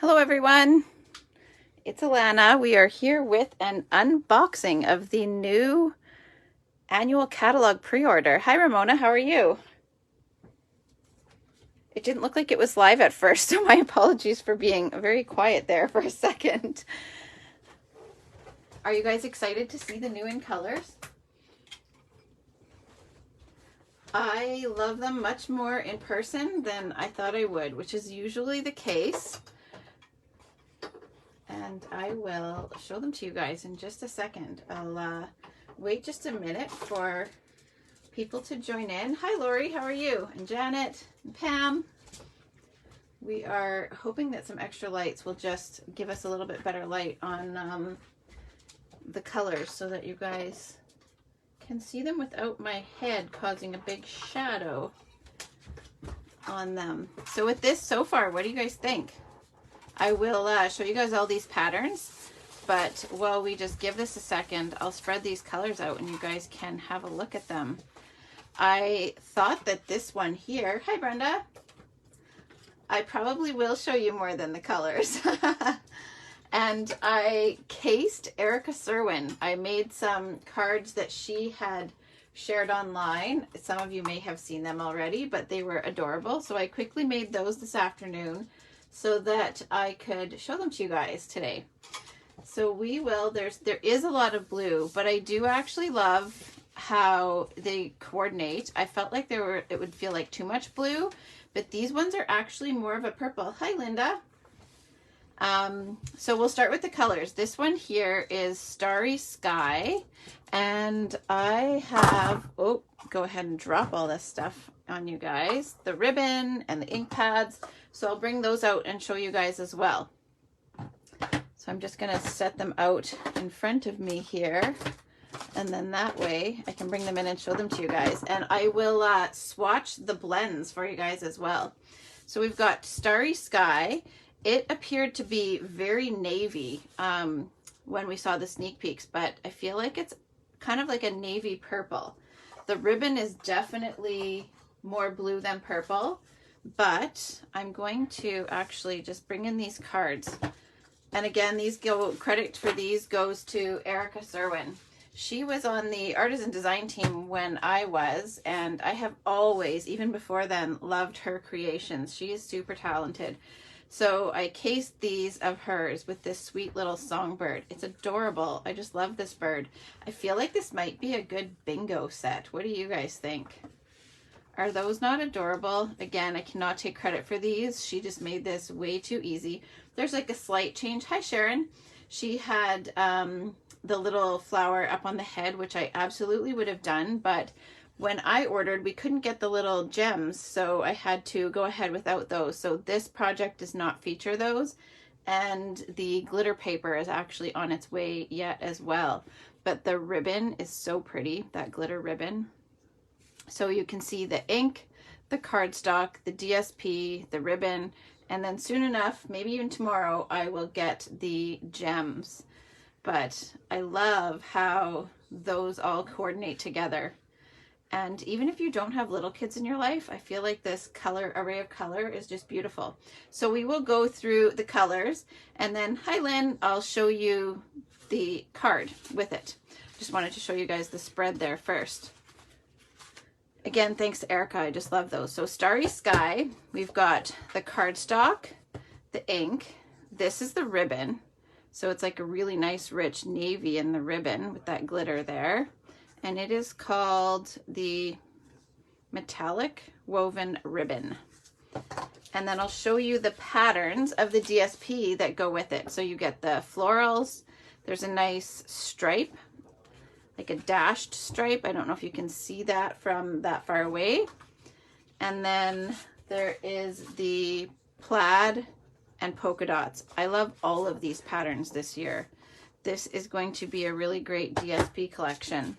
Hello everyone, it's Alana. We are here with an unboxing of the new annual catalog pre-order. Hi Ramona, how are you? It didn't look like it was live at first, so my apologies for being very quiet there for a second. Are you guys excited to see the new in colors? I love them much more in person than I thought I would, which is usually the case. And I will show them to you guys in just a second. I'll wait just a minute for people to join in. Hi Lori, how are you? And Janet and Pam. We are hoping that some extra lights will just give us a little bit better light on the colors so that you guys can see them without my head causing a big shadow on them. So with this so far, what do you guys think? I will show you guys all these patterns, but while we just give this a second, I'll spread these colors out and you guys can have a look at them. I thought that this one here, hi Brenda, I probably will show you more than the colors. And I cased Erica Cerwin. I made some cards that she had shared online. Some of you may have seen them already, but they were adorable. So I quickly made those this afternoon so that I could show them to you guys today. So we will, there is a lot of blue, but I do actually love how they coordinate. I felt like it would feel like too much blue, but these ones are actually more of a purple. Hi, Linda. So we'll start with the colors. This one here is Starry Sky, and I have, oh, go ahead and drop all this stuff on you guys, the ribbon and the ink pads. So I'll bring those out and show you guys as well. So I'm just gonna set them out in front of me here, and then that way I can bring them in and show them to you guys. And I will swatch the blends for you guys as well. So we've got Starry Sky. It appeared to be very navy when we saw the sneak peeks, but I feel like it's kind of like a navy purple. The ribbon is definitely more blue than purple, but I'm going to actually just bring in these cards. And again, credit for these goes to Erica Cerwin. She was on the artisan design team when I was, and I have always, even before then, loved her creations. She is super talented. So I cased these of hers with this sweet little songbird. It's adorable. I just love this bird. I feel like this might be a good bingo set. What do you guys think? Are those not adorable? Again, I cannot take credit for these. She just made this way too easy. There's like a slight change. Hi, Sharon. She had the little flower up on the head, which I absolutely would have done, but when I ordered, we couldn't get the little gems, so I had to go ahead without those. So this project does not feature those, and the glitter paper is actually on its way yet as well. But the ribbon is so pretty, that glitter ribbon. So you can see the ink, the cardstock, the DSP, the ribbon, and then soon enough, maybe even tomorrow, I will get the gems. But I love how those all coordinate together. And even if you don't have little kids in your life, I feel like this array of color is just beautiful. So we will go through the colors, and then, hi Lynn, I'll show you the card with it. Just wanted to show you guys the spread there first. Again, thanks to Erica, I just love those. So Starry Sky, we've got the cardstock, the ink, this is the ribbon. So it's like a really nice rich navy in the ribbon with that glitter there. And it is called the Metallic Woven Ribbon. And then I'll show you the patterns of the DSP that go with it. So you get the florals, there's a nice stripe, like a dashed stripe. I don't know if you can see that from that far away. And then there is the plaid and polka dots. I love all of these patterns this year. This is going to be a really great DSP collection.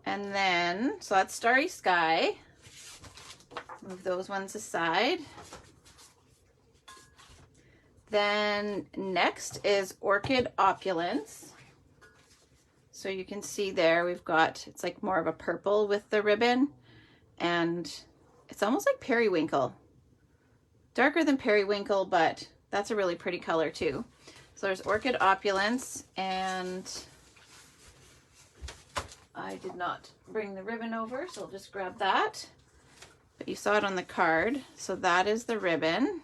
And then, so that's Starry Sky. Move those ones aside. Then next is Orchid Opulence. So you can see there we've got, it's like more of a purple with the ribbon, and it's almost like periwinkle. Darker than periwinkle, but That's a really pretty color too. So there's Orchid Opulence, and I did not bring the ribbon over, so I'll just grab that. But you saw it on the card. So that is the ribbon,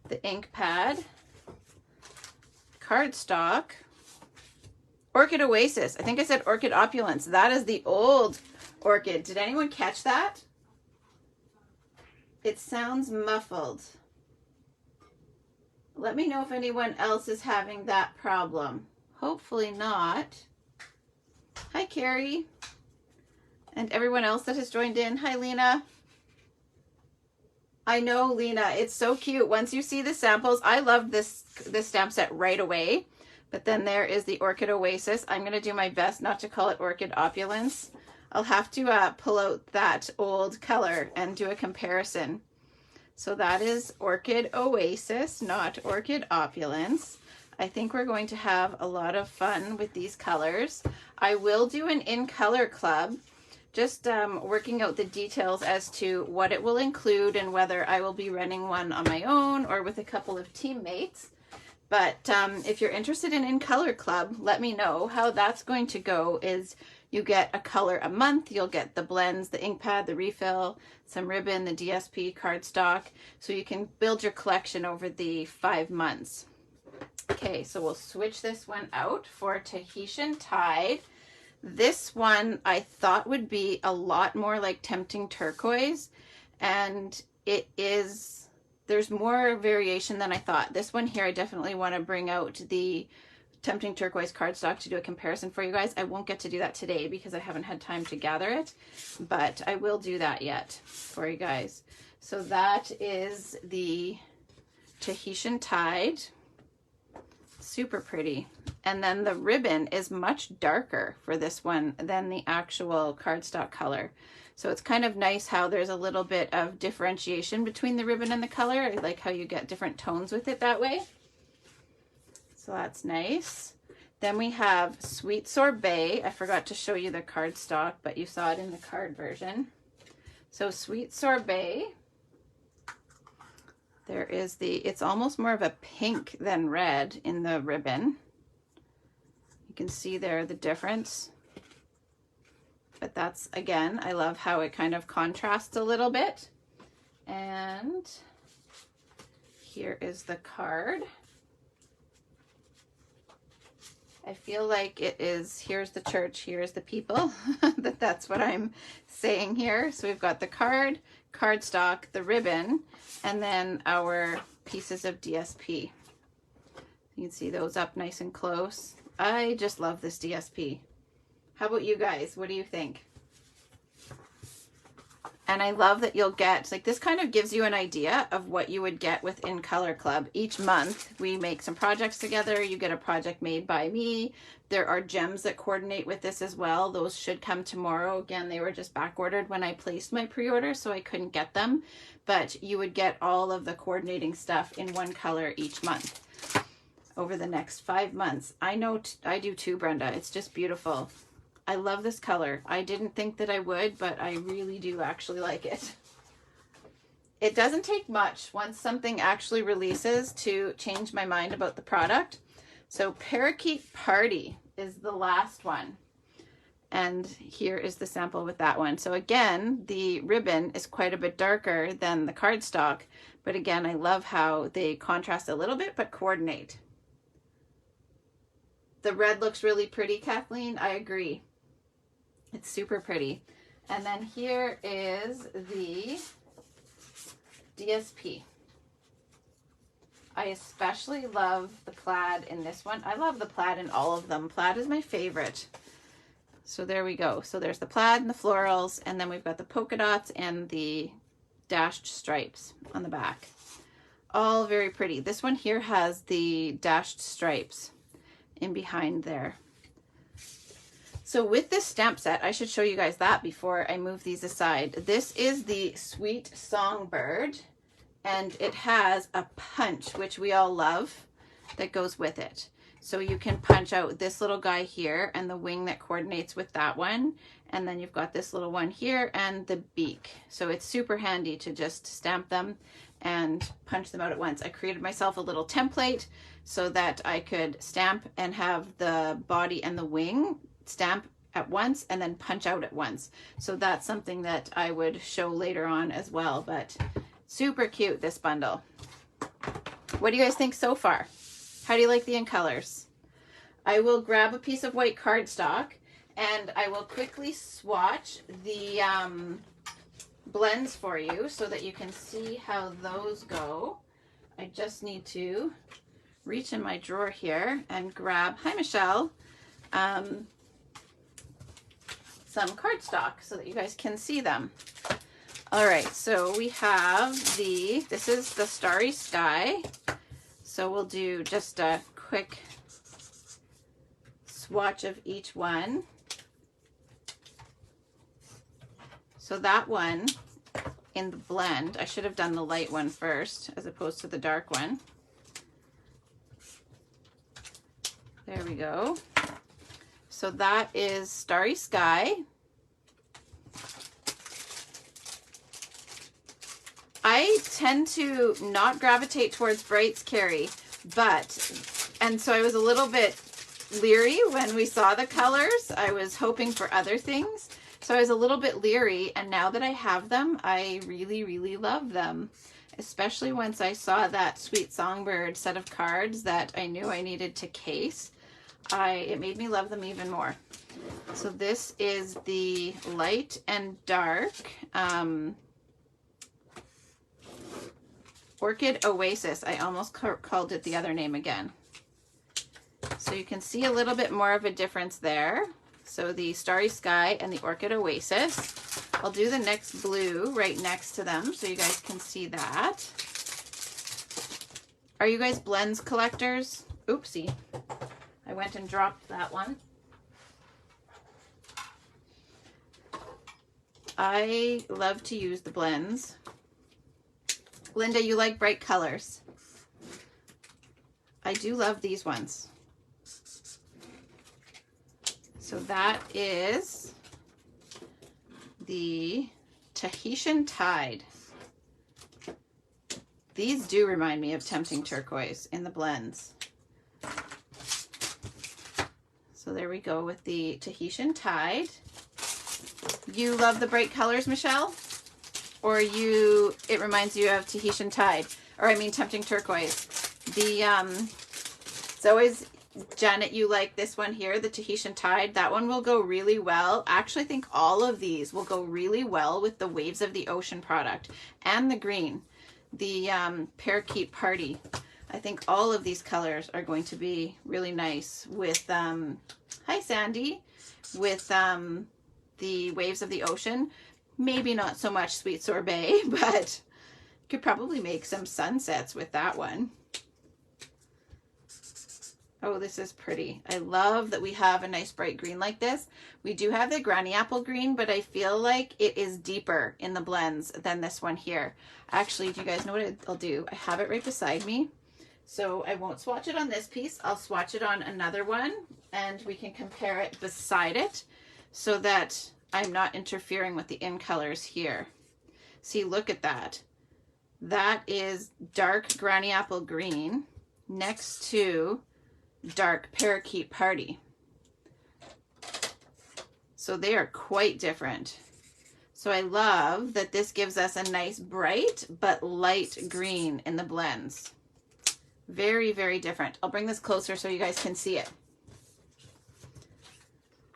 the ink pad, cardstock, Orchid Oasis. I think I said Orchid Opulence. That is the old orchid. Did anyone catch that? It sounds muffled. Let me know if anyone else is having that problem. Hopefully not. Hi, Carrie. And everyone else that has joined in. Hi, Lena. I know, Lena. It's so cute. Once you see the samples, I loved this stamp set right away. But then there is the Orchid Oasis. I'm going to do my best not to call it Orchid Opulence. I'll have to pull out that old color and do a comparison. So that is Orchid Oasis, not Orchid Opulence. I think we're going to have a lot of fun with these colors. I will do an in color club, just working out the details as to what it will include and whether I will be running one on my own or with a couple of teammates. But if you're interested in color club, let me know. How that's going to go is you get a color a month. You'll get the blends, the ink pad, the refill, some ribbon, the DSP, cardstock, so you can build your collection over the 5 months. Okay, so we'll switch this one out for Tahitian Tide. This one I thought would be a lot more like Tempting Turquoise, and it is, there's more variation than I thought. This one here, I definitely want to bring out the Tempting Turquoise cardstock to do a comparison for you guys. I won't get to do that today because I haven't had time to gather it, but I will do that yet for you guys. So that is the Tahitian Tide. Super pretty. And then the ribbon is much darker for this one than the actual cardstock color. So it's kind of nice how there's a little bit of differentiation between the ribbon and the color. I like how you get different tones with it that way. So that's nice. Then we have Sweet Sorbet. I forgot to show you the cardstock, but you saw it in the card version. So Sweet Sorbet. There is it's almost more of a pink than red in the ribbon. You can see there the difference. But that's, again, I love how it kind of contrasts a little bit. And here is the card. I feel like it is, here's the church, here's the people. That's what I'm saying here. So we've got the card, cardstock, the ribbon, and then our pieces of DSP. You can see those up nice and close. I just love this DSP. How about you guys? What do you think? And I love that you'll get, like, this kind of gives you an idea of what you would get with In Color Club. Each month we make some projects together. You get a project made by me. There are gems that coordinate with this as well. Those should come tomorrow. Again, they were just back ordered when I placed my pre-order, so I couldn't get them. But you would get all of the coordinating stuff in one color each month over the next 5 months. I know I do too, Brenda. It's just beautiful. I love this color. I didn't think that I would, but I really do actually like it. It doesn't take much once something actually releases to change my mind about the product. So Parakeet Party is the last one. And here is the sample with that one. So again, the ribbon is quite a bit darker than the cardstock, but again, I love how they contrast a little bit, but coordinate. The red looks really pretty, Kathleen. I agree. It's super pretty. And then here is the DSP. I especially love the plaid in this one. I love the plaid in all of them. Plaid is my favorite. So there we go. So there's the plaid and the florals, and then we've got the polka dots and the dashed stripes on the back. All very pretty. This one here has the dashed stripes in behind there. So with this stamp set, I should show you guys that before I move these aside. This is the Sweet Songbird, and it has a punch, which we all love. that goes with it. So you can punch out this little guy here and the wing that coordinates with that one. And then you've got this little one here and the beak. So it's super handy to just stamp them and punch them out at once. I created myself a little template so that I could stamp and have the body and the wing stamp at once and then punch out at once. So that's something that I would show later on as well, but super cute, this bundle. What do you guys think so far? How do you like the in colors? I will grab a piece of white cardstock and I will quickly swatch the blends for you so that you can see how those go. I just need to reach in my drawer here and grab, hi Michelle, some cardstock so that you guys can see them. All right, so we have this is the Starry Sky. So we'll do just a quick swatch of each one. So that one in the blend, I should have done the light one first as opposed to the dark one. There we go. So that is Starry Sky. I tend to not gravitate towards brights, Carrie, and so I was a little bit leery when we saw the colors. I was hoping for other things. So I was a little bit leery, and now that I have them, I really, really love them. Especially once I saw that Sweet Songbird set of cards that I knew I needed to case. It made me love them even more. So this is the light and dark Orchid Oasis. I almost called it the other name again. So you can see a little bit more of a difference there. So the Starry Sky and the Orchid Oasis. I'll do the next blue right next to them so you guys can see that. Are you guys blends collectors? Oopsie. I went and dropped that one. I love to use the blends. Linda, you like bright colors. I do love these ones. So that is the Tahitian Tide. These do remind me of Tempting Turquoise in the blends. So there we go with the Tahitian Tide. You love the bright colors, Michelle? Or it reminds you of Tahitian Tide, or I mean Tempting Turquoise. It's always, Janet, you like this one here, the Tahitian Tide. That one will go really well. Actually, I think all of these will go really well with the Waves of the Ocean product and the green, the Parakeet Party. I think all of these colors are going to be really nice with, hi Sandy, with the Waves of the Ocean. Maybe not so much Sweet Sorbet, but could probably make some sunsets with that one. Oh, this is pretty. I love that we have a nice bright green like this. We do have the Granny Apple green, but I feel like it is deeper in the blends than this one here. Actually, do you guys know what I'll do? I have it right beside me. So I won't swatch it on this piece. I'll swatch it on another one and we can compare it beside it so that I'm not interfering with the in colors here. See, look at that. That is dark Granny Apple green next to dark Parakeet Party. So they are quite different. So I love that this gives us a nice bright but light green in the blends. Very, very different. I'll bring this closer so you guys can see it.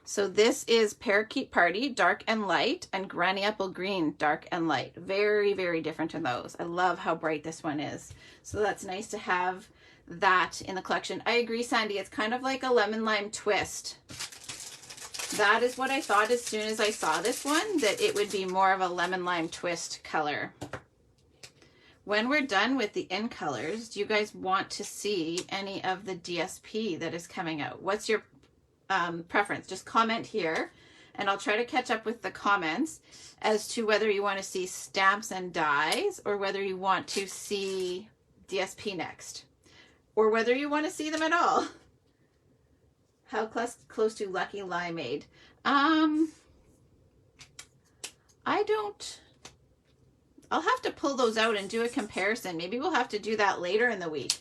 So this is Parakeet Party, dark and light, and Granny Apple Green, dark and light. Very, very different in those. I love how bright this one is. So that's nice to have that in the collection. I agree, Sandy. It's kind of like a lemon lime twist. That is what I thought as soon as I saw this one, that it would be more of a lemon lime twist color. When we're done with the in colors, do you guys want to see any of the DSP that is coming out? What's your preference? Just comment here and I'll try to catch up with the comments as to whether you want to see stamps and dies or whether you want to see DSP next. or whether you want to see them at all. How close to Lucky Limeade? I'll have to pull those out and do a comparison. Maybe we'll have to do that later in the week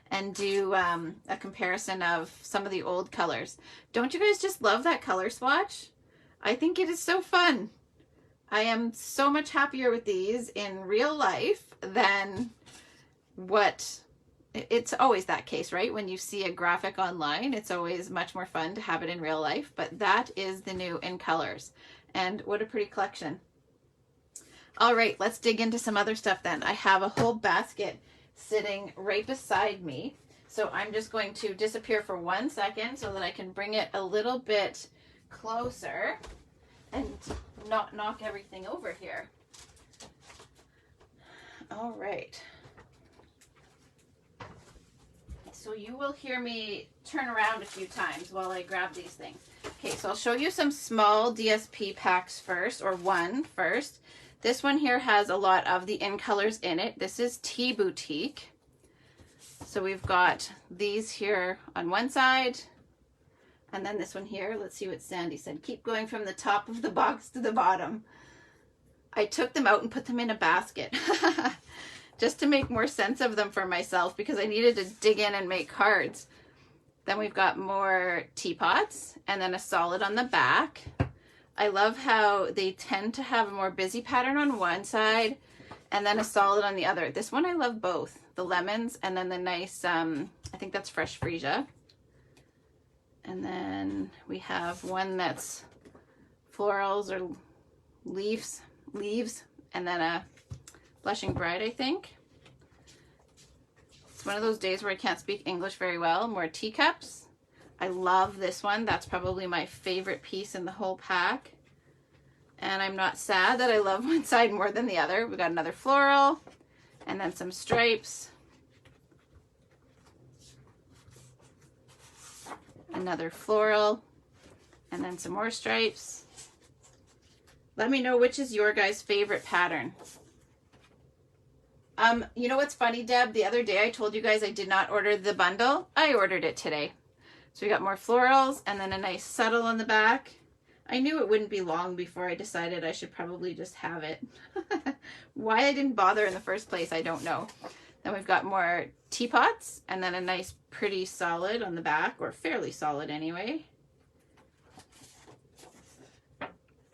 and do a comparison of some of the old colors. Don't you guys just love that color swatch? I think it is so fun. I am so much happier with these in real life than what... It's always that case, right? When you see a graphic online, it's always much more fun to have it in real life, but that is the new in colors. And what a pretty collection. All right, let's dig into some other stuff then. I have a whole basket sitting right beside me. So I'm just going to disappear for 1 second so that I can bring it a little bit closer and not knock everything over here. All right. So you will hear me turn around a few times while I grab these things. Okay, so I'll show you some small DSP packs first, or one first. This one here has a lot of the in colors in it. This is Tea Boutique. So we've got these here on one side, and then this one here. Let's see what Sandy said. Keep going from the top of the box to the bottom. I took them out and put them in a basket. Just to make more sense of them for myself, because I needed to dig in and make cards. Then we've got more teapots and then a solid on the back. I love how they tend to have a more busy pattern on one side and then a solid on the other. This one I love both, the lemons and then the nice, I think that's fresh freesia. And then we have one that's florals or leaves, and then a Blushing Bride, I think. It's one of those days where I can't speak English very well. More teacups. I love this one. That's probably my favorite piece in the whole pack. And I'm not sad that I love one side more than the other. We got another floral and then some stripes. Another floral and then some more stripes. Let me know which is your guys' favorite pattern. You know what's funny, Deb? The other day I told you guys I did not order the bundle. I ordered it today. So we got more florals and then a nice subtle on the back. I knew it wouldn't be long before I decided I should probably just have it. Why I didn't bother in the first place, I don't know. Then we've got more teapots and then a nice pretty solid on the back, or fairly solid anyway.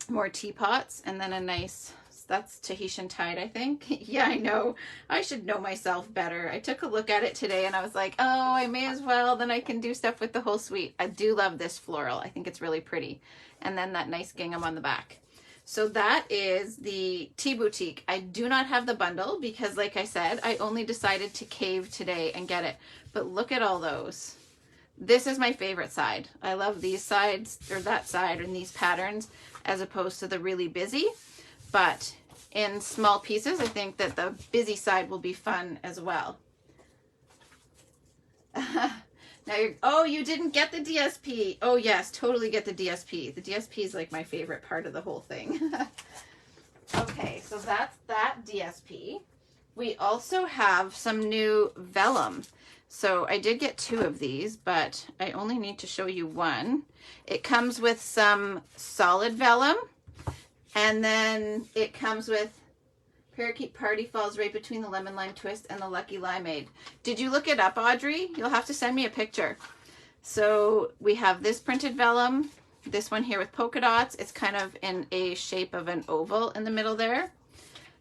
More teapots and then a nice... That's Tahitian tide, I think. Yeah, I know. I should know myself better. I took a look at it today and I was like, oh, I may as well. Then I can do stuff with the whole suite. I do love this floral. I think it's really pretty. And then that nice gingham on the back. So that is the Tea Boutique. I do not have the bundle because, like I said, I only decided to cave today and get it. But look at all those. This is my favorite side. I love these sides, or that side, and these patterns, as opposed to the really busy. But in small pieces, I think that the busy side will be fun as well. Now oh, you didn't get the DSP. Oh yes, totally get the DSP. The DSP is like my favorite part of the whole thing. Okay, so that's that DSP. We also have some new vellum. So I did get 2 of these, but I only need to show you one. It comes with some solid vellum. And then it comes with Parakeet Party falls right between the Lemon Lime Twist and the Lucky Limeade. Did you look it up, Audrey? You'll have to send me a picture. So we have this printed vellum, this one here with polka dots. It's kind of in a shape of an oval in the middle there.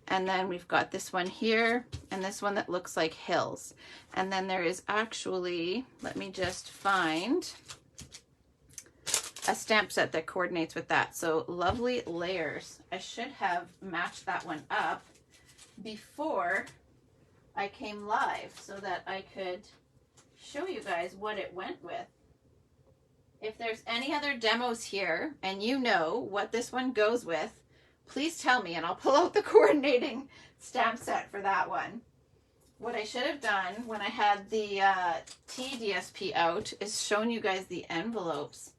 And then we've got this one here and this one that looks like hills. And then there is actually, let me just find a stamp set that coordinates with that. So lovely layers. I should have matched that one up before I came live so that I could show you guys what it went with. If there's any other demos here and you know what this one goes with, please tell me and I'll pull out the coordinating stamp set for that one. What I should have done when I had the TDSP out is shown you guys the envelopes.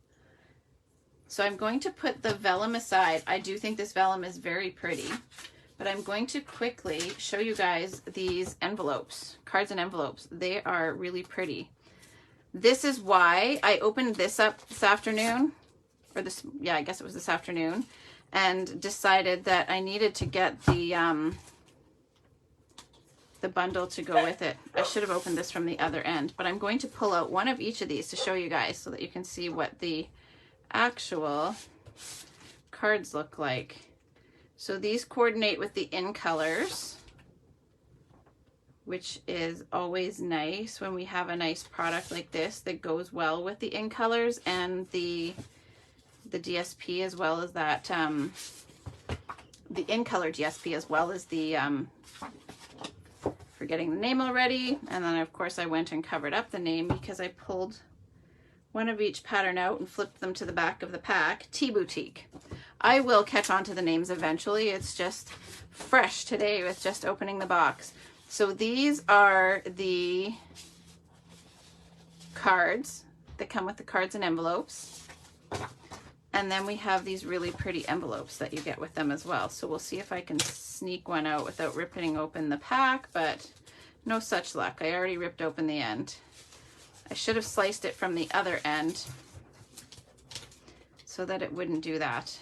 So I'm going to put the vellum aside. I do think this vellum is very pretty, but I'm going to quickly show you guys these envelopes, cards and envelopes. They are really pretty. This is why I opened this up this afternoon, or this, yeah, I guess it was this afternoon, and decided that I needed to get the bundle to go with it. I should have opened this from the other end, but I'm going to pull out one of each of these to show you guys so that you can see what the actual cards look like. So these coordinate with the in colors, which is always nice when we have a nice product like this that goes well with the in colors and the DSP, as well as that the in color DSP, as well as the forgetting the name already. And then of course I went and covered up the name because I pulled one of each pattern out and flipped them to the back of the pack. Tea Boutique. I will catch on to the names eventually. It's just fresh today with just opening the box. So these are the cards that come with the cards and envelopes. And then we have these really pretty envelopes that you get with them as well. So we'll see if I can sneak one out without ripping open the pack, but no such luck. I already ripped open the end. I should have sliced it from the other end so that it wouldn't do that.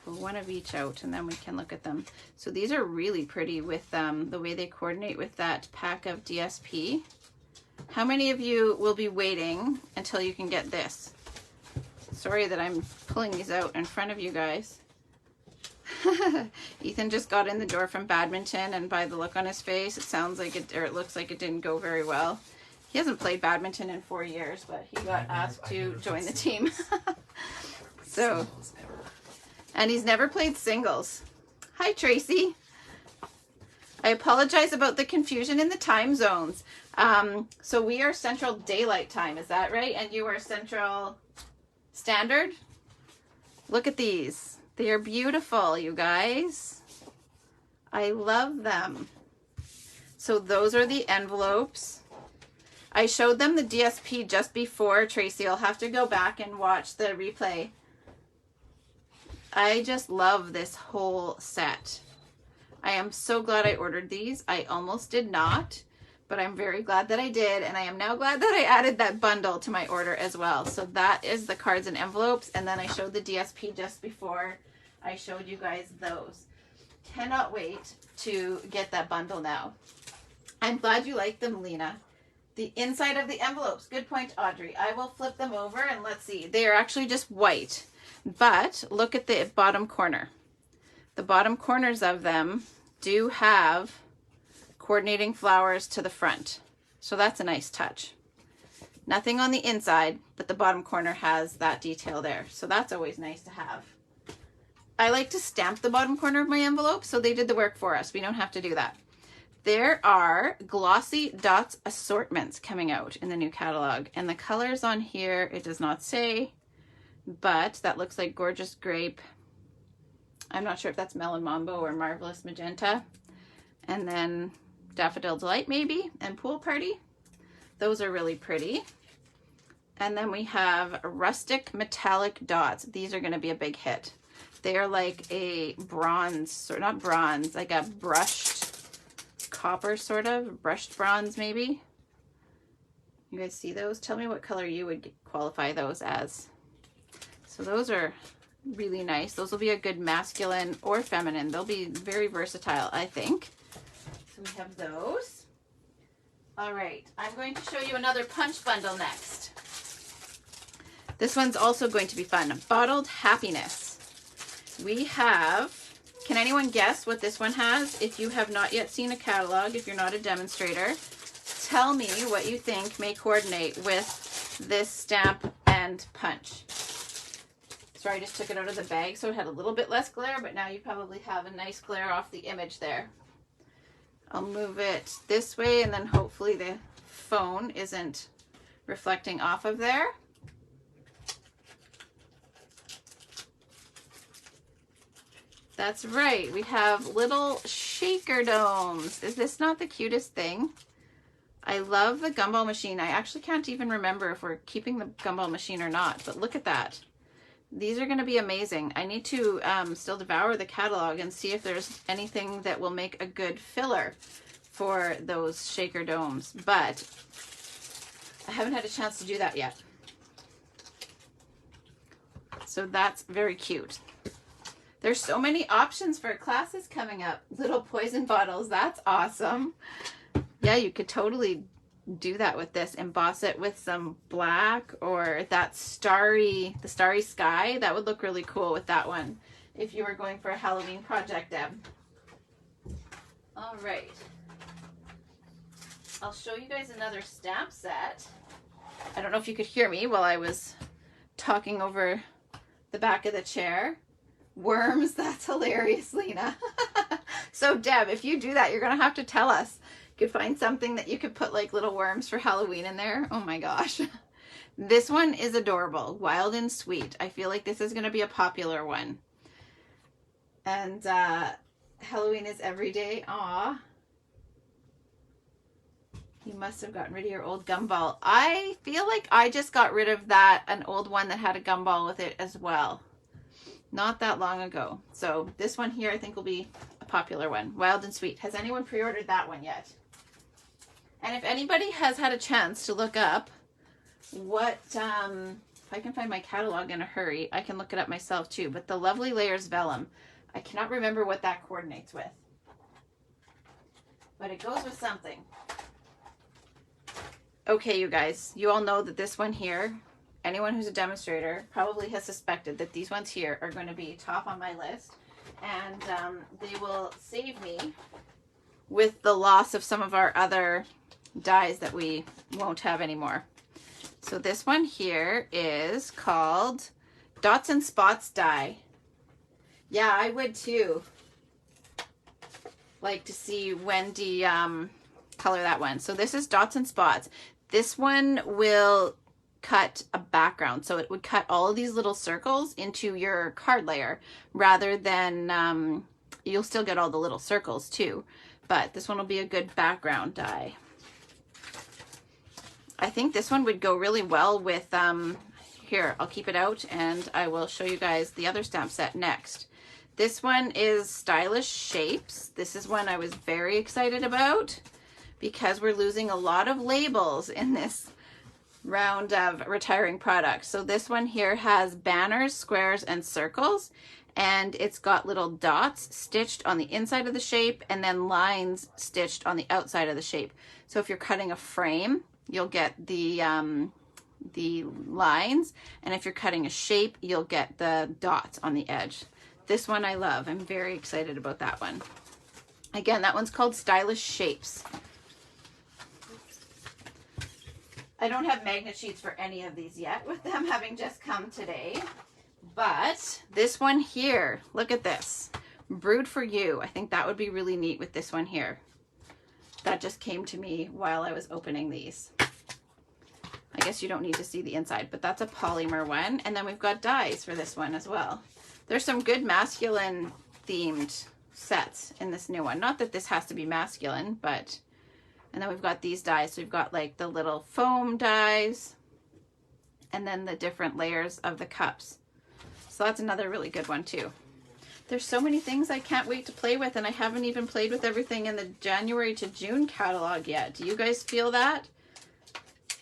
Pull one of each out and then we can look at them. So these are really pretty with the way they coordinate with that pack of DSP. How many of you will be waiting until you can get this? Sorry that I'm pulling these out in front of you guys. Ethan just got in the door from badminton, and by the look on his face, it sounds like it, or it looks like it didn't go very well. He hasn't played badminton in 4 years, but he got asked to join the team. So, and he's never played singles. Hi, Tracy. I apologize about the confusion in the time zones. So we are Central Daylight Time, is that right? And you are Central Standard? Look at these. They are beautiful, you guys. I love them. So those are the envelopes. I showed them the DSP just before, Tracy. I'll have to go back and watch the replay. I just love this whole set. I am so glad I ordered these. I almost did not, but I'm very glad that I did, and I am now glad that I added that bundle to my order as well. So that is the cards and envelopes, and then I showed the DSP just before I showed you guys those. Cannot wait to get that bundle now. I'm glad you like them, Lena. The inside of the envelopes. Good point, Audrey. I will flip them over and let's see. They are actually just white, but look at the bottom corner. The bottom corners of them do have coordinating flowers to the front. So that's a nice touch. Nothing on the inside, but the bottom corner has that detail there. So that's always nice to have. I like to stamp the bottom corner of my envelope, so they did the work for us. We don't have to do that. There are Glossy Dots assortments coming out in the new catalog, and the colors on here, it does not say, but that looks like Gorgeous Grape. I'm not sure if that's Melon Mambo or Marvelous Magenta. And then Daffodil Delight maybe, and Pool Party. Those are really pretty. And then we have Rustic Metallic Dots. These are going to be a big hit. They are like a bronze, or not bronze, like a brushed copper sort of, brushed bronze maybe. You guys see those? Tell me what color you would qualify those as. So those are really nice. Those will be a good masculine or feminine. They'll be very versatile, I think. So we have those. All right, I'm going to show you another punch bundle next. This one's also going to be fun. Bottled Happiness. We have, can anyone guess what this one has? If you have not yet seen a catalog, if you're not a demonstrator, tell me what you think may coordinate with this stamp and punch. Sorry, I just took it out of the bag so it had a little bit less glare, but now you probably have a nice glare off the image there. I'll move it this way and then hopefully the phone isn't reflecting off of there. That's right, we have little shaker domes. Is this not the cutest thing? I love the gumball machine. I actually can't even remember if we're keeping the gumball machine or not, but look at that. These are going to be amazing. I need to still devour the catalog and see if there's anything that will make a good filler for those shaker domes, but I haven't had a chance to do that yet. So that's very cute. There's so many options for classes coming up. Little poison bottles, that's awesome. Yeah, you could totally do that with this. Emboss it with some black or that the starry sky. That would look really cool with that one if you were going for a Halloween project, Deb. All right. I'll show you guys another stamp set. I don't know if you could hear me while I was talking over the back of the chair. Worms, that's hilarious, Lena. So Deb, if you do that, you're going to have to tell us. You could find something that you could put like little worms for Halloween in there. Oh my gosh. This one is adorable. Wild and Sweet. I feel like this is going to be a popular one. And Halloween is every day. Aw. You must have gotten rid of your old gumball. I feel like I just got rid of an old one that had a gumball with it as well. Not that long ago. So this one here I think will be a popular one. Wild and Sweet. Has anyone pre-ordered that one yet? And if anybody has had a chance to look up what, if I can find my catalog in a hurry, I can look it up myself too. But the Lovely Layers Vellum, I cannot remember what that coordinates with. But it goes with something. Okay, you guys, you all know that this one here, anyone who's a demonstrator probably has suspected that these ones here are going to be top on my list. And they will save me with the loss of some of our other dies that we won't have anymore. So this one here is called Dots and Spots die. Yeah, I would too like to see Wendy color that one. So this is Dots and Spots. This one will cut a background. So it would cut all of these little circles into your card layer rather than, you'll still get all the little circles too, but this one will be a good background die. I think this one would go really well with, here, I'll keep it out and I will show you guys the other stamp set next. This one is Stylish Shapes. This is one I was very excited about because we're losing a lot of labels in this round of retiring products. So this one here has banners, squares, and circles, and it's got little dots stitched on the inside of the shape and then lines stitched on the outside of the shape. So if you're cutting a frame, you'll get the lines, and if you're cutting a shape, you'll get the dots on the edge. This one I love. I'm very excited about that one. Again, that one's called Stylish Shapes. I don't have magnet sheets for any of these yet, with them having just come today. But this one here, look at this. Brewed for You. I think that would be really neat with this one here. That just came to me while I was opening these. I guess you don't need to see the inside, but that's a polymer one. And then we've got dies for this one as well. There's some good masculine themed sets in this new one. Not that this has to be masculine, but... And then we've got these dies. So we've got like the little foam dies and then the different layers of the cups. So that's another really good one too. There's so many things I can't wait to play with, and I haven't even played with everything in the January to June catalog yet. Do you guys feel that?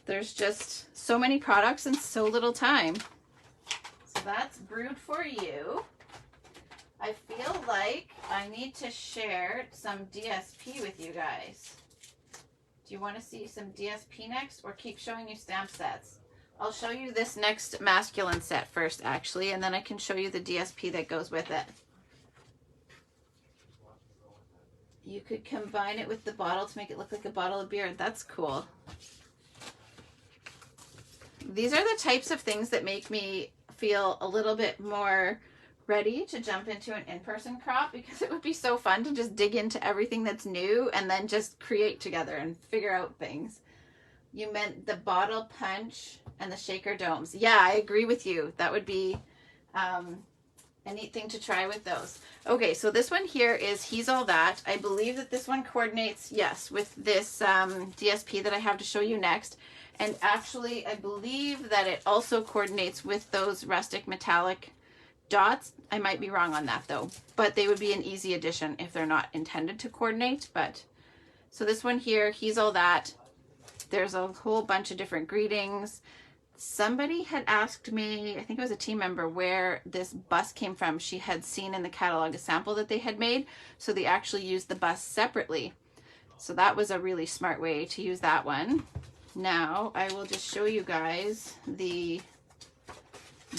There's just so many products and so little time. So that's Brewed for You. I feel like I need to share some DSP with you guys. Do you want to see some DSP next, or keep showing you stamp sets? I'll show you this next masculine set first, actually, and then I can show you the DSP that goes with it. You could combine it with the bottle to make it look like a bottle of beer. That's cool. These are the types of things that make me feel a little bit more ready to jump into an in-person crop, because it would be so fun to just dig into everything that's new and then just create together and figure out things. You meant the bottle punch and the shaker domes. Yeah, I agree with you. That would be a neat thing to try with those. Okay, so this one here is He's All That. I believe that this one coordinates, yes, with this DSP that I have to show you next. And actually, I believe that it also coordinates with those rustic metallic dots. I might be wrong on that though, but they would be an easy addition if they're not intended to coordinate. But so this one here, he's all that. There's a whole bunch of different greetings. Somebody had asked me, I think it was a team member, where this bus came from. She had seen in the catalog a sample that they had made, so they actually used the bus separately. So that was a really smart way to use that one. Now I will just show you guys the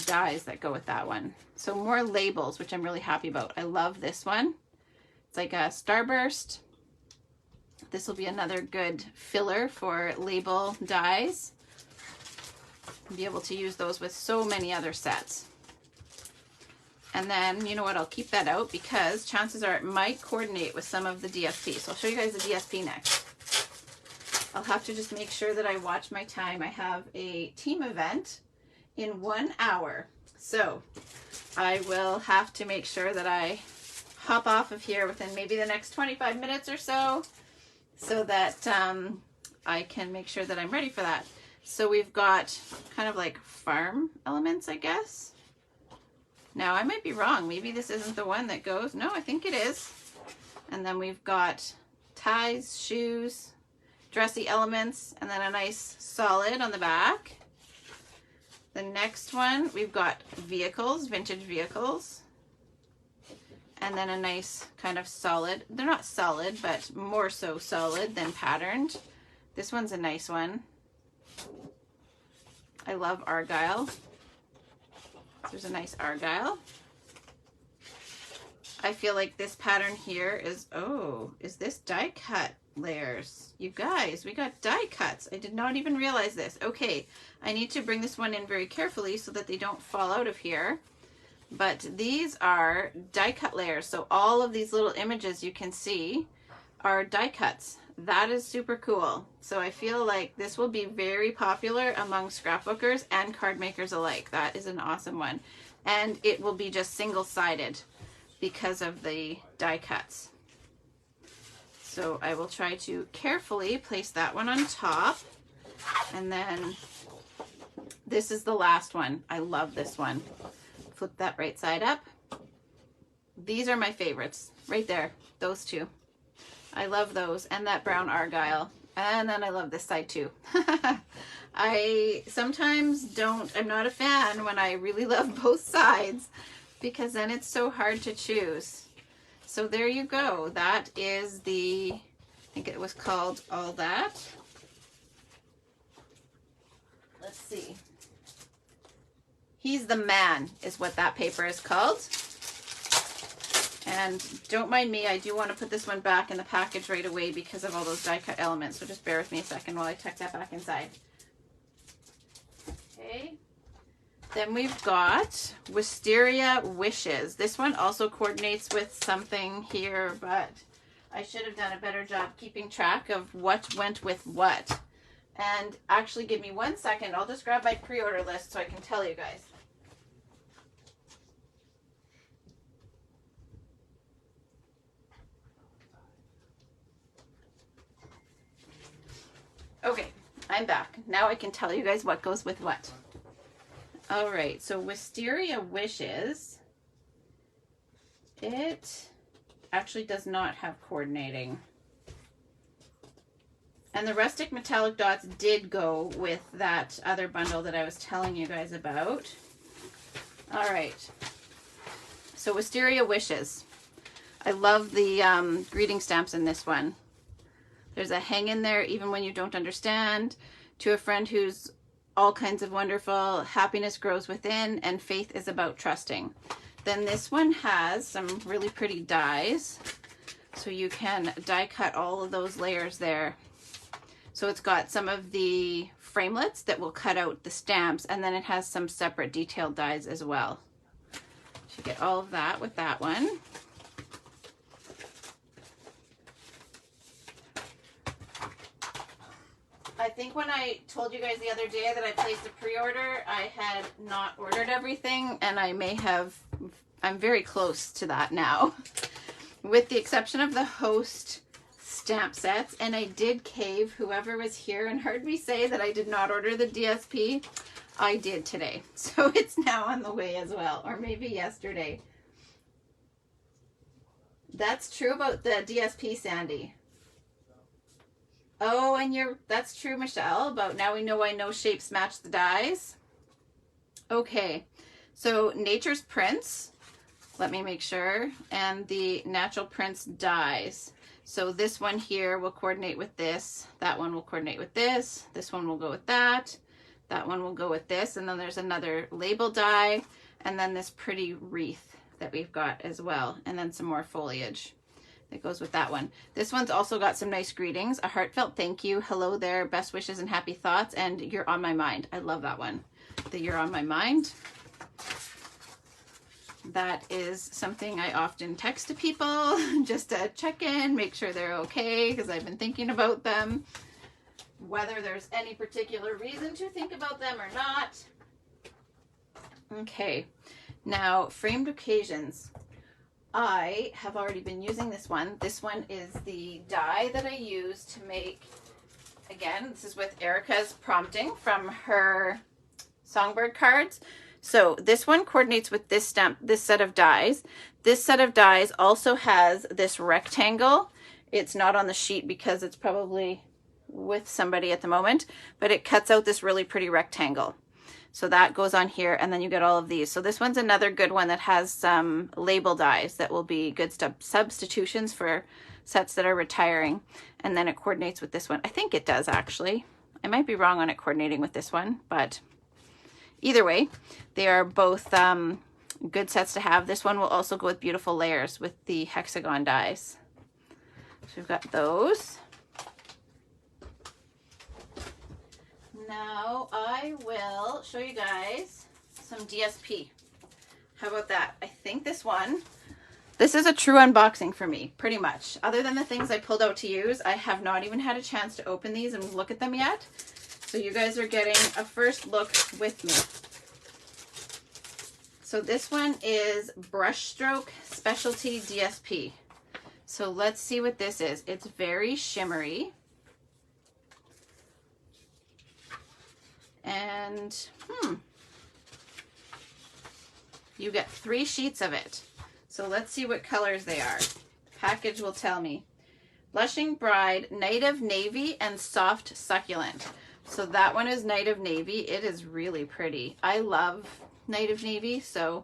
dies that go with that one. So more labels, which I'm really happy about. I love this one. It's like a starburst. This will be another good filler for label dies. Be able to use those with so many other sets. And then, you know what, I'll keep that out because chances are it might coordinate with some of the DSP. So I'll show you guys the DSP next. I'll have to just make sure that I watch my time. I have a team event in 1 hour. So I will have to make sure that I hop off of here within maybe the next 25 minutes or so that I can make sure that I'm ready for that. So we've got kind of like farm elements, I guess. Now I might be wrong. Maybe this isn't the one that goes. No, I think it is. And then we've got ties, shoes, dressy elements, and then a nice solid on the back. The next one, we've got vehicles, vintage vehicles. And then a nice kind of solid. They're not solid, but more so solid than patterned. This one's a nice one. I love Argyle. There's a nice Argyle. I feel like this pattern here is, oh, is this die cut layers? You guys, we got die cuts. I did not even realize this. Okay, I need to bring this one in very carefully so that they don't fall out of here. But these are die cut layers. So all of these little images you can see are die cuts. That is super cool. So I feel like this will be very popular among scrapbookers and card makers alike. That is an awesome one. And it will be just single-sided because of the die cuts. So I will try to carefully place that one on top. And then this is the last one. I love this one. Flip that right side up. These are my favorites right there. Those two. I love those, and that brown Argyle. And then I love this side too. I sometimes I'm not a fan when I really love both sides because then it's so hard to choose. So there you go. That is I think it was called All That. Let's see. He's the Man is what that paper is called. And don't mind me, I do want to put this one back in the package right away because of all those die cut elements. So just bear with me a second while I tuck that back inside. Okay. Then we've got Wisteria Wishes. This one also coordinates with something here, but I should have done a better job keeping track of what went with what. And actually give me 1 second. I'll just grab my pre-order list so I can tell you guys. Okay, I'm back. Now I can tell you guys what goes with what. All right, so Wisteria Wishes, it actually does not have coordinating. And the rustic metallic dots did go with that other bundle that I was telling you guys about. All right, so Wisteria Wishes. I love the greeting stamps in this one. There's a hang in there, even when you don't understand, to a friend who's all kinds of wonderful, happiness grows within, and faith is about trusting. Then this one has some really pretty dies, so you can die cut all of those layers there. So it's got some of the framelets that will cut out the stamps, and then it has some separate detailed dies as well. So you get all of that with that one. I think when I told you guys the other day that I placed a pre-order, I had not ordered everything, and I'm very close to that now. With the exception of the host stamp sets, and I did cave. Whoever was here and heard me say that I did not order the DSP, I did today. So it's now on the way as well, or maybe yesterday. That's true about the DSP, Sandy. Oh, and that's true, Michelle, about now we know why no shapes match the dies. Okay, so Nature's Prints, let me make sure, and the Natural Prints dies. So this one here will coordinate with this, that one will coordinate with this one will go with that one will go with this, and then there's another label die, and then this pretty wreath that we've got as well, and then some more foliage that goes with that one. This one's also got some nice greetings, a heartfelt thank you, hello there, best wishes and happy thoughts, and you're on my mind. I love that one, that you're on my mind. That is something I often text to people just to check in, make sure they're okay, because I've been thinking about them, whether there's any particular reason to think about them or not. Okay, now framed occasions. I have already been using this one. This one is the die that I use to make, again, this is with Erica's prompting from her Songbird cards. So this one coordinates with this stamp, this set of dies. This set of dies also has this rectangle. It's not on the sheet because it's probably with somebody at the moment, but it cuts out this really pretty rectangle. So that goes on here, and then you get all of these. So this one's another good one that has some label dies that will be good substitutions for sets that are retiring. And then it coordinates with this one. I think it does, actually. I might be wrong on it coordinating with this one, but either way, they are both good sets to have. This one will also go with beautiful layers with the hexagon dies. So we've got those. Now I will show you guys some DSP. How about that? I think this is a true unboxing for me, pretty much. Other than the things I pulled out to use, I have not even had a chance to open these and look at them yet. So you guys are getting a first look with me. So this one is Brushstroke Specialty DSP. So let's see what this is. It's very shimmery. And you get 3 sheets of it. So let's see what colors they are. Package will tell me. Blushing Bride, Night of Navy, and Soft Succulent. So that one is Night of Navy. It is really pretty. I love Night of Navy, so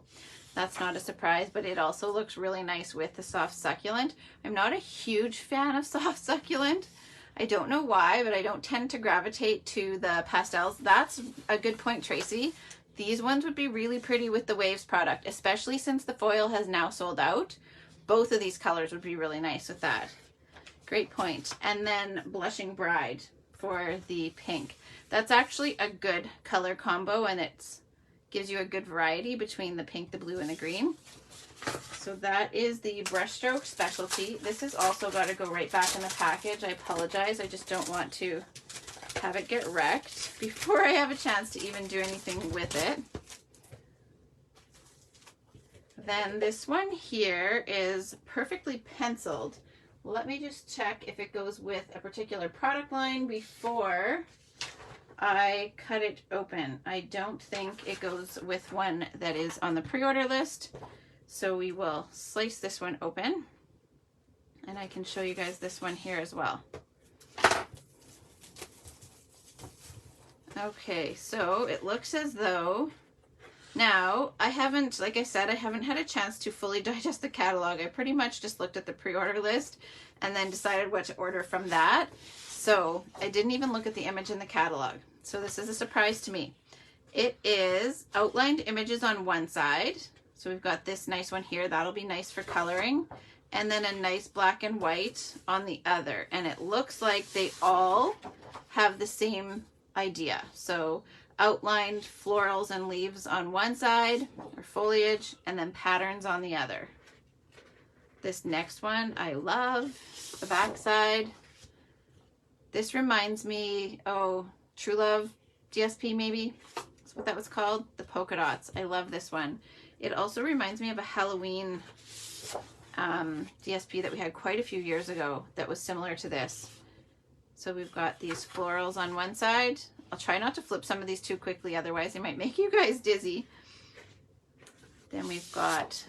that's not a surprise, but it also looks really nice with the Soft Succulent. I'm not a huge fan of Soft Succulent. I don't know why, but I don't tend to gravitate to the pastels. That's a good point, Tracy. These ones would be really pretty with the Waves product, especially since the foil has now sold out. Both of these colors would be really nice with that. Great point. And then Blushing Bride for the pink. That's actually a good color combo, and it gives you a good variety between the pink, the blue, and the green. So that is the Brushstroke Specialty. This has also got to go right back in the package. I apologize. I just don't want to have it get wrecked before I have a chance to even do anything with it. Then this one here is Perfectly Penciled. Let me just check if it goes with a particular product line before I cut it open. I don't think it goes with one that is on the pre-order list. So we will slice this one open, and I can show you guys this one here as well. Okay, so it looks as though, now I haven't, like I said, I haven't had a chance to fully digest the catalog. I pretty much just looked at the pre-order list and then decided what to order from that. So I didn't even look at the image in the catalog. So this is a surprise to me. It is outlined images on one side. So we've got this nice one here. That'll be nice for coloring. And then a nice black and white on the other. And it looks like they all have the same idea. So outlined florals and leaves on one side, or foliage, and then patterns on the other. This next one I love, the back side. This reminds me, True Love DSP maybe? That's what that was called, the polka dots. I love this one. It also reminds me of a Halloween DSP that we had quite a few years ago that was similar to this. So we've got these florals on one side. I'll try not to flip some of these too quickly, otherwise they might make you guys dizzy. Then we've got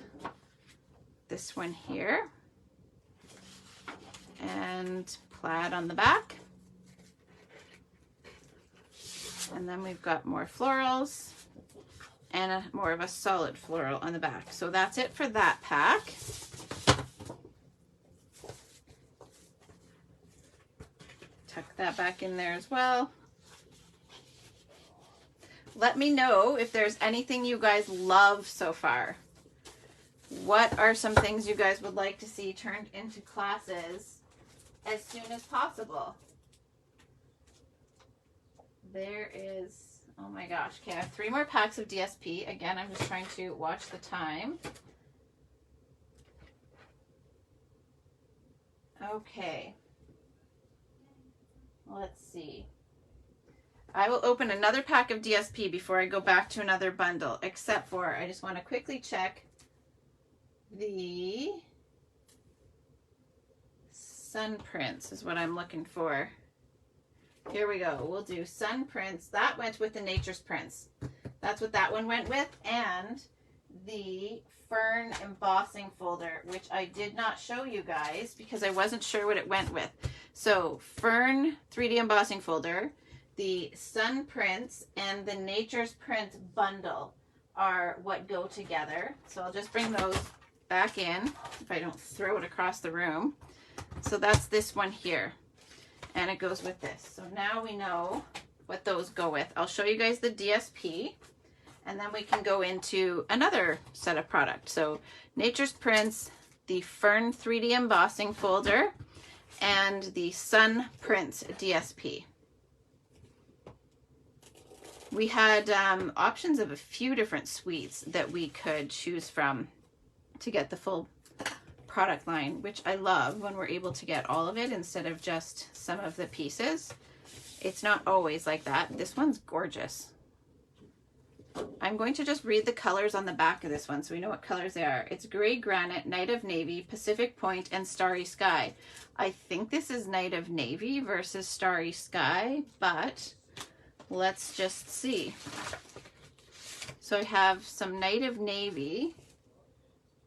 this one here, and plaid on the back. And then we've got more florals and more of a solid floral on the back. So that's it for that pack. Tuck that back in there as well. Let me know if there's anything you guys love so far. What are some things you guys would like to see turned into classes as soon as possible? There is, oh my gosh. Okay, I have 3 more packs of DSP. Again, I'm just trying to watch the time. Okay. Let's see. I will open another pack of DSP before I go back to another bundle, except for I just want to quickly check the Sun Prints is what I'm looking for. Here we go. We'll do Sun Prints. That went with the Nature's Prints. That's what that one went with. And the Fern embossing folder, which I did not show you guys because I wasn't sure what it went with. So Fern 3D embossing folder, the Sun Prints, and the Nature's Print bundle are what go together. So I'll just bring those back in if I don't throw it across the room. So that's this one here, and it goes with this. So now we know what those go with. I'll show you guys the DSP, and then we can go into another set of products. So Nature's Prints, the Fern 3D embossing folder, and the Sun Prints DSP. We had options of a few different suites that we could choose from to get the full product line, which I love when we're able to get all of it instead of just some of the pieces. It's not always like that. This one's gorgeous. I'm going to just read the colors on the back of this one so we know what colors they are. It's Gray Granite, Night of Navy, Pacific Point, and Starry Sky. I think this is Night of Navy versus Starry Sky, but let's just see. So I have some Night of Navy.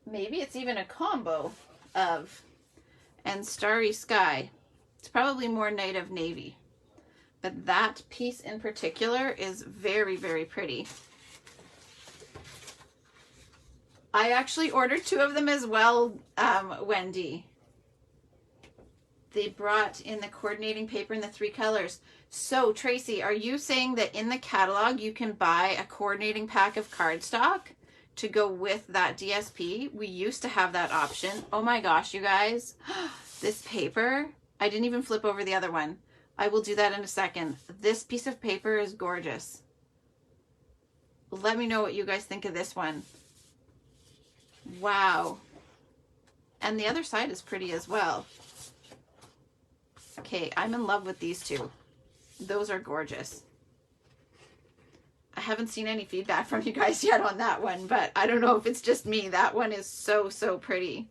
Maybe it's even a combo of, and Starry Sky. It's probably more Night of Navy. But that piece in particular is very, very pretty. I actually ordered 2 of them as well, Wendy. They brought in the coordinating paper in the 3 colors. So, Tracy, are you saying that in the catalog you can buy a coordinating pack of cardstock to go with that DSP? We used to have that option. Oh my gosh, you guys. This paper, I didn't even flip over the other one. I will do that in a second. This piece of paper is gorgeous. Let me know what you guys think of this one. Wow. And the other side is pretty as well. Okay, I'm in love with these 2. Those are gorgeous. I haven't seen any feedback from you guys yet on that one, but I don't know if it's just me. That one is so, so pretty.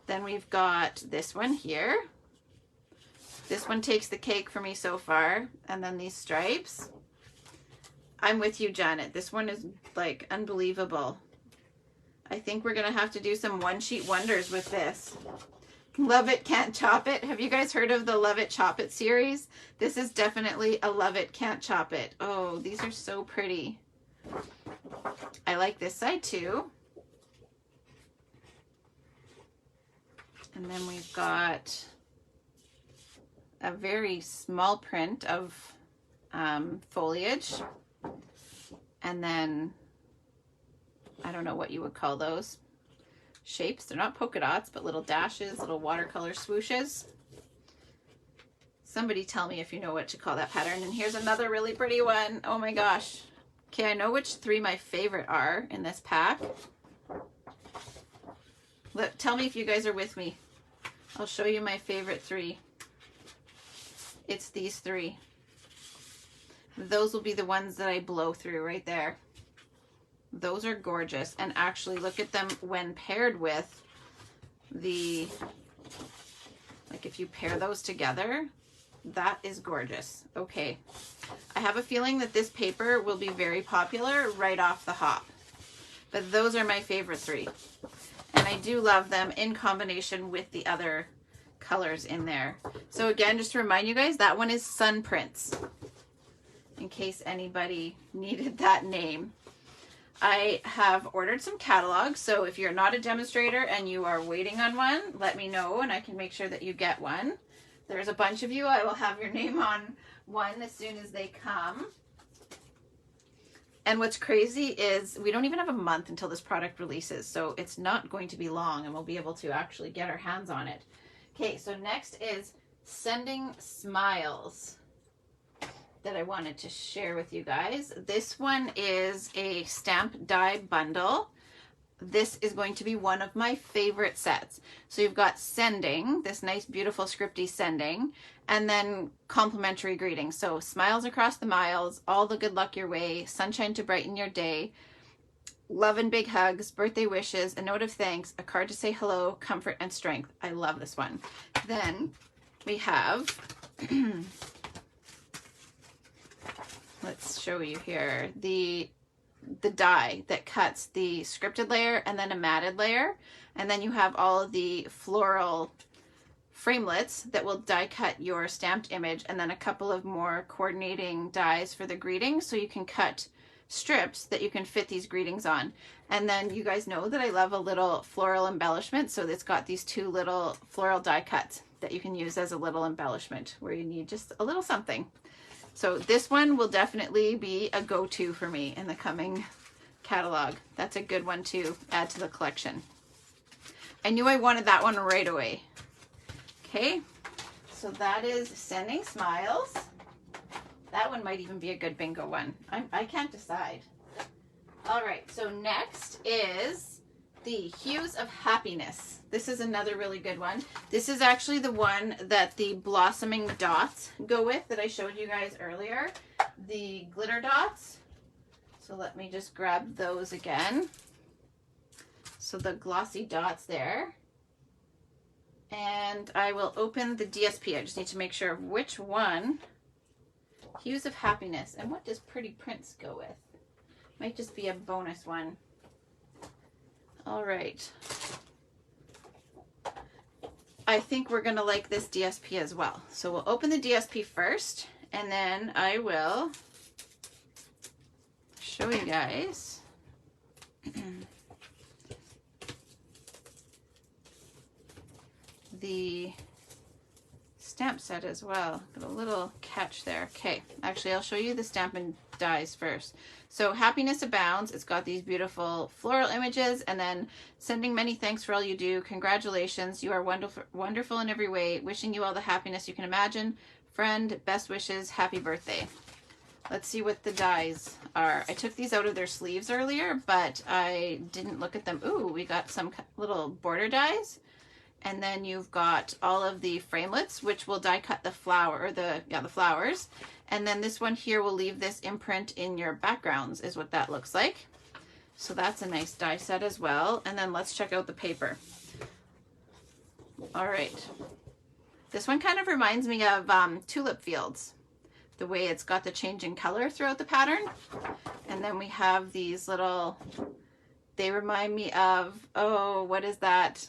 Then we've got this one here. This one takes the cake for me so far. And then these stripes. I'm with you, Janet. This one is like unbelievable. I think we're going to have to do some one-sheet wonders with this. Love It, Can't Chop It. Have you guys heard of the Love It, Chop It series? This is definitely a Love It, Can't Chop It. Oh, these are so pretty. I like this side too. And then we've got a very small print of foliage. And then, I don't know what you would call those. Shapes. They're not polka dots, but little dashes, little watercolor swooshes. Somebody tell me if you know what to call that pattern. And here's another really pretty one. Oh my gosh. Okay, I know which 3 my favorite are in this pack. Tell me if you guys are with me. I'll show you my favorite 3. It's these 3. Those will be the ones that I blow through right there. Those are gorgeous. And actually look at them when paired with the, like if you pair those together, that is gorgeous. Okay. I have a feeling that this paper will be very popular right off the hop. But those are my favorite three. And I do love them in combination with the other colors in there. So again, just to remind you guys, that one is Sun Prince, in case anybody needed that name. I have ordered some catalogs, so if you're not a demonstrator and you are waiting on one, let me know and I can make sure that you get one. There's a bunch of you. I will have your name on one as soon as they come. And what's crazy is we don't even have a month until this product releases, so it's not going to be long and we'll be able to actually get our hands on it. Okay, so next is Sending Smiles that I wanted to share with you guys. This one is a stamp die bundle. This is going to be one of my favorite sets. So you've got Sending, this nice beautiful scripty Sending, and then complimentary greetings. So smiles across the miles, all the good luck your way, sunshine to brighten your day, love and big hugs, birthday wishes, a note of thanks, a card to say hello, comfort and strength. I love this one. Then we have let's show you here the die that cuts the scripted layer and then a matted layer, and then you have all of the floral framelits that will die cut your stamped image, and then a couple of more coordinating dies for the greetings, so you can cut strips that you can fit these greetings on. And then you guys know that I love a little floral embellishment, so it's got these two little floral die cuts that you can use as a little embellishment where you need just a little something. So this one will definitely be a go-to for me in the coming catalog. That's a good one to add to the collection. I knew I wanted that one right away. Okay, so that is Sending Smiles. That one might even be a good bingo one. I can't decide. All right, so next is the Hues of Happiness. This is another really good one. This is actually the one that the blossoming dots go with that I showed you guys earlier. The glitter dots. So let me just grab those again. So the glossy dots there. And I will open the DSP. I just need to make sure of which one. Hues of Happiness. And what does Pretty Prince go with? Might just be a bonus one. All right. I think we're going to like this DSP as well. So we'll open the DSP first, and then I will show you guys the stamp set as well. Got a little catch there. Okay, actually I'll show you the stamp and dies first. So Happiness Abounds, it's got these beautiful floral images, and then sending many thanks for all you do. Congratulations, you are wonderful in every way. Wishing you all the happiness you can imagine. Friend, best wishes, happy birthday. Let's see what the dies are. I took these out of their sleeves earlier, but I didn't look at them. Ooh, we got some little border dies. And then you've got all of the framelits, which will die cut the flower, or the flowers. And then this one here will leave this imprint in your backgrounds, is what that looks like. So that's a nice die set as well. And then let's check out the paper. All right. This one kind of reminds me of Tulip Fields, the way it's got the changing color throughout the pattern. And then we have these little, they remind me of, oh, what is that?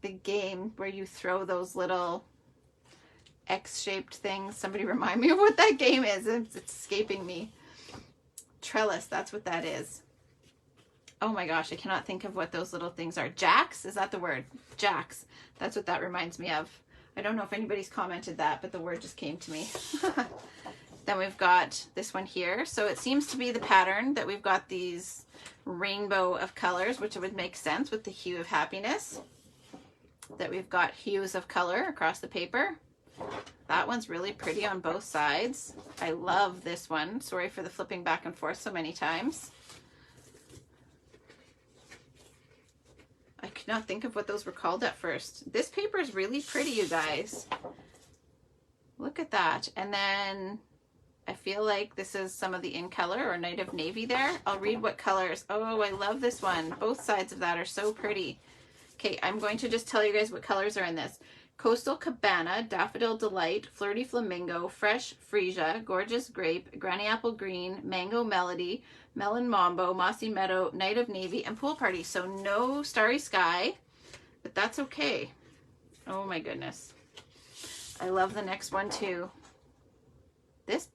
The game where you throw those little X-shaped things. Somebody remind me of what that game is. It's escaping me. Trellis, that's what that is. Oh my gosh, I cannot think of what those little things are. Jacks? Is that the word? Jacks. That's what that reminds me of. I don't know if anybody's commented that, but the word just came to me. Then we've got this one here. So it seems to be the pattern that we've got these rainbow of colors, which would make sense with the hue of happiness. That we've got hues of color across the paper. That one's really pretty on both sides. I love this one. Sorry for the flipping back and forth so many times. I could not think of what those were called at first. This paper is really pretty, you guys. Look at that. And then I feel like this is some of the In Color or Night of Navy there. I'll read what colors. Oh, I love this one. Both sides of that are so pretty. Okay, I'm going to just tell you guys what colors are in this. Coastal Cabana, Daffodil Delight, Flirty Flamingo, Fresh Freesia, Gorgeous Grape, Granny Apple Green, Mango Melody, Melon Mambo, Mossy Meadow, Night of Navy, and Pool Party. So no Starry Sky, but that's okay. Oh my goodness. I love the next one too. This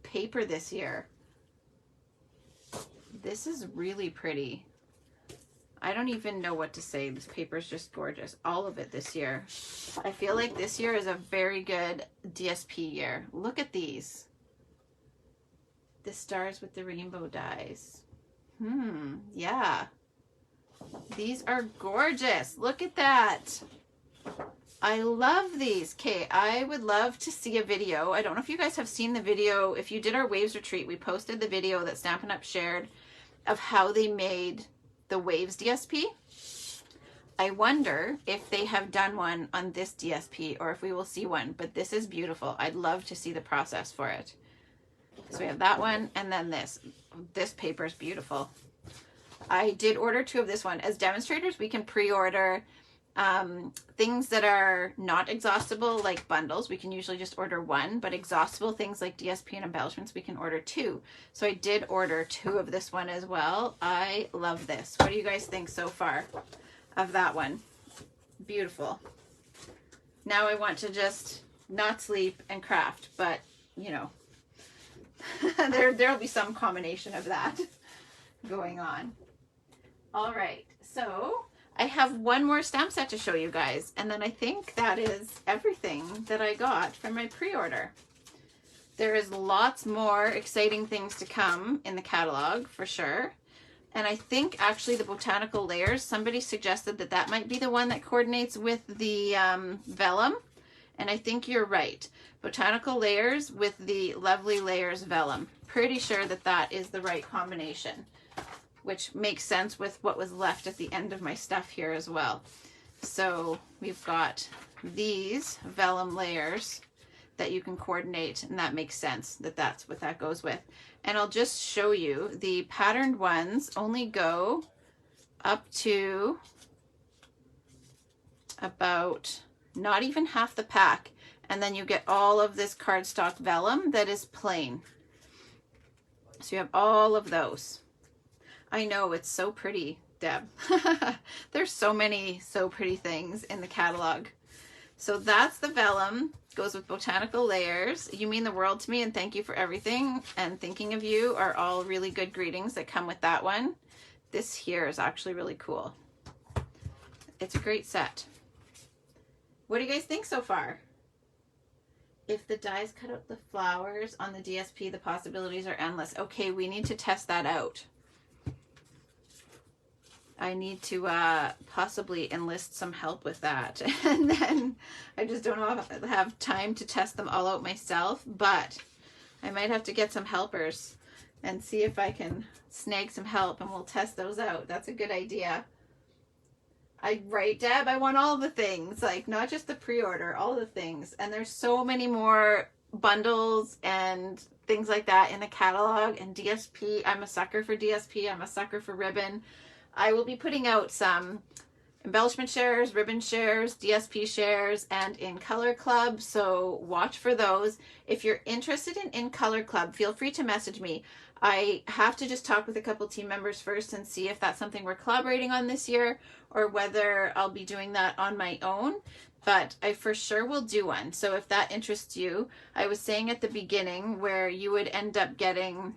paper this year. This is really pretty. I don't even know what to say. This paper is just gorgeous. All of it this year. I feel like this year is a very good DSP year. Look at these. The stars with the rainbow dies. Yeah. These are gorgeous. Look at that. I love these. Okay, I would love to see a video. I don't know if you guys have seen the video. If you did our Waves retreat, we posted the video that Stampin' Up! Shared of how they made the Waves DSP. I wonder if they have done one on this DSP or if we will see one, but this is beautiful. I'd love to see the process for it. So we have that one and then this. This paper is beautiful. I did order 2 of this one. As demonstrators, we can pre-order things that are not exhaustible, like bundles. We can usually just order 1, but exhaustible things like DSP and embellishments, we can order 2. So I did order 2 of this one as well. I love this. What do you guys think so far of that one? Beautiful. Now I want to just not sleep and craft, but you know, there'll be some combination of that going on. All right, so I have one more stamp set to show you guys, and then I think that is everything that I got from my pre-order. There is lots more exciting things to come in the catalog for sure. And I think actually the Botanical Layers, somebody suggested that that might be the one that coordinates with the vellum. And I think you're right. Botanical Layers with the Lovely Layers vellum. Pretty sure that that is the right combination, which makes sense with what was left at the end of my stuff here as well. So we've got these vellum layers that you can coordinate, and that makes sense that that's what that goes with. And I'll just show you the patterned ones only go up to about not even half the pack, and then you get all of this cardstock vellum that is plain. So you have all of those. I know, it's so pretty, Deb. There's so many so pretty things in the catalog. So that's the vellum, goes with Botanical Layers. You mean the world to me, and thank you for everything, and thinking of you are all really good greetings that come with that one. This here is actually really cool. It's a great set. What do you guys think so far? If the dies cut out the flowers on the DSP, the possibilities are endless. Okay, we need to test that out. I need to possibly enlist some help with that. And then I just don't know if I have time to test them all out myself, but I might have to get some helpers and see if I can snag some help, and we'll test those out. That's a good idea. Right, Deb? I want all the things, like not just the pre-order, all the things. And there's so many more bundles and things like that in the catalog, and DSP. I'm a sucker for DSP. I'm a sucker for ribbon. I will be putting out some embellishment shares, ribbon shares, DSP shares, and In Color Club, so watch for those. If you're interested in Color Club, feel free to message me. I have to just talk with a couple team members first and see if that's something we're collaborating on this year, or whether I'll be doing that on my own, but I for sure will do one. So if that interests you, I was saying at the beginning where you would end up getting,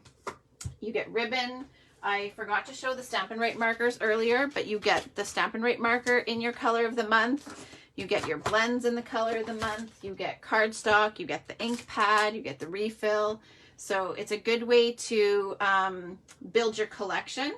you get ribbon. I forgot to show the Stampin' Right markers earlier, but you get the Stampin' Right marker in your color of the month. You get your blends in the color of the month. You get cardstock. You get the ink pad. You get the refill. So it's a good way to build your collection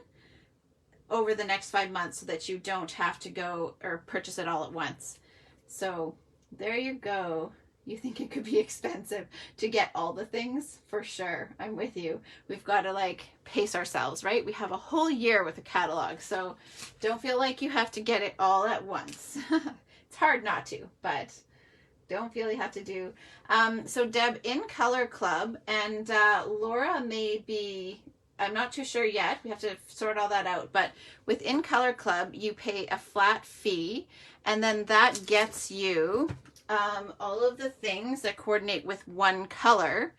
over the next 5 months so that you don't have to go or purchase it all at once. So there you go. You think it could be expensive to get all the things? For sure. I'm with you. We've got to like pace ourselves, right? We have a whole year with a catalog, so don't feel like you have to get it all at once. It's hard not to, but Don't feel you have to do. So Deb, in Color Club, and Laura may be, I'm not too sure yet. We have to sort all that out. But within Color Club, you pay a flat fee, and then that gets you all of the things that coordinate with one color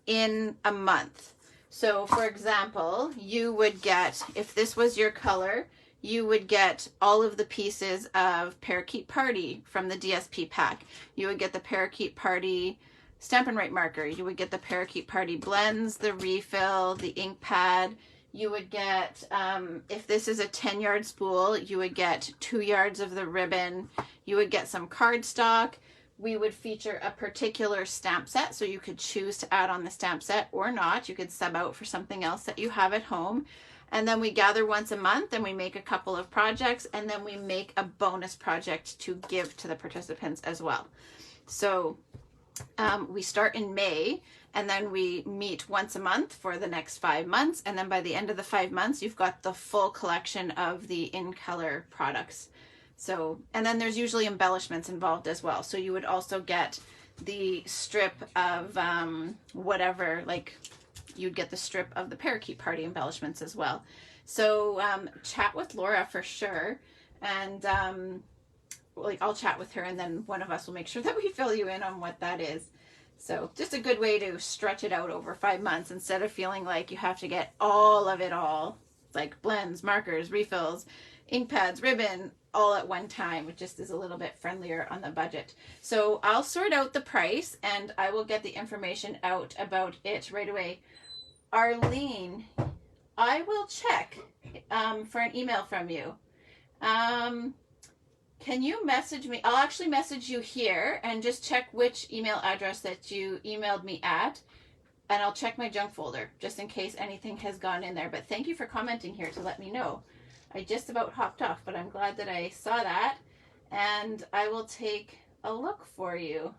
in a month. So for example, you would get, if this was your color, you would get all of the pieces of Parakeet Party from the DSP pack. You would get the Parakeet Party Stampin' Write marker. You would get the Parakeet Party blends, the refill, the ink pad. You would get, if this is a 10-yard spool, you would get 2 yards of the ribbon. You would get some cardstock. We would feature a particular stamp set, so you could choose to add on the stamp set or not. You could sub out for something else that you have at home. And then we gather once a month and we make a couple of projects, and then we make a bonus project to give to the participants as well. So we start in May, and then we meet once a month for the next 5 months. And then by the end of the 5 months, you've got the full collection of the In Color products. So, and then there's usually embellishments involved as well. So you would also get the strip of whatever, like you'd get the strip of the Parakeet Party embellishments as well. So chat with Laura for sure. And like I'll chat with her, and then one of us will make sure that we fill you in on what that is. So just a good way to stretch it out over 5 months instead of feeling like you have to get all of it all, like blends, markers, refills, ink pads, ribbon, all at one time. It just is a little bit friendlier on the budget. So I'll sort out the price and I will get the information out about it right away. Arlene, I will check for an email from you. Can you message me? I'll actually message you here and just check which email address that you emailed me at, and I'll check my junk folder just in case anything has gone in there. But thank you for commenting here to let me know. I just about hopped off, but I'm glad that I saw that, and I will take a look for you.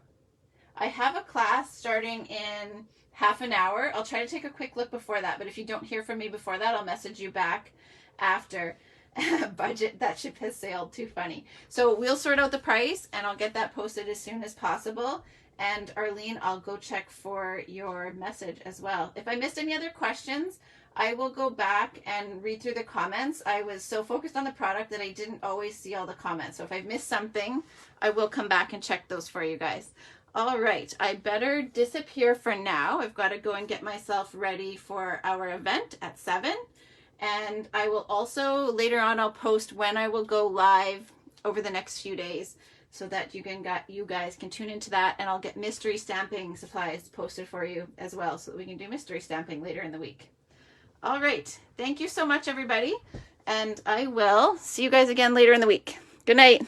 I have a class starting in half an hour. I'll try to take a quick look before that, but if you don't hear from me before that, I'll message you back after. Budget, that ship has sailed, too funny. So we'll sort out the price, and I'll get that posted as soon as possible. And Arlene, I'll go check for your message as well. If I missed any other questions, I will go back and read through the comments. I was so focused on the product that I didn't always see all the comments. So if I've missed something, I will come back and check those for you guys. All right, I better disappear for now. I've got to go and get myself ready for our event at 7. And I will also, later on, I'll post when I will go live over the next few days so that you guys can tune into that, and I'll get mystery stamping supplies posted for you as well so that we can do mystery stamping later in the week. All right. Thank you so much, everybody. And I will see you guys again later in the week. Good night.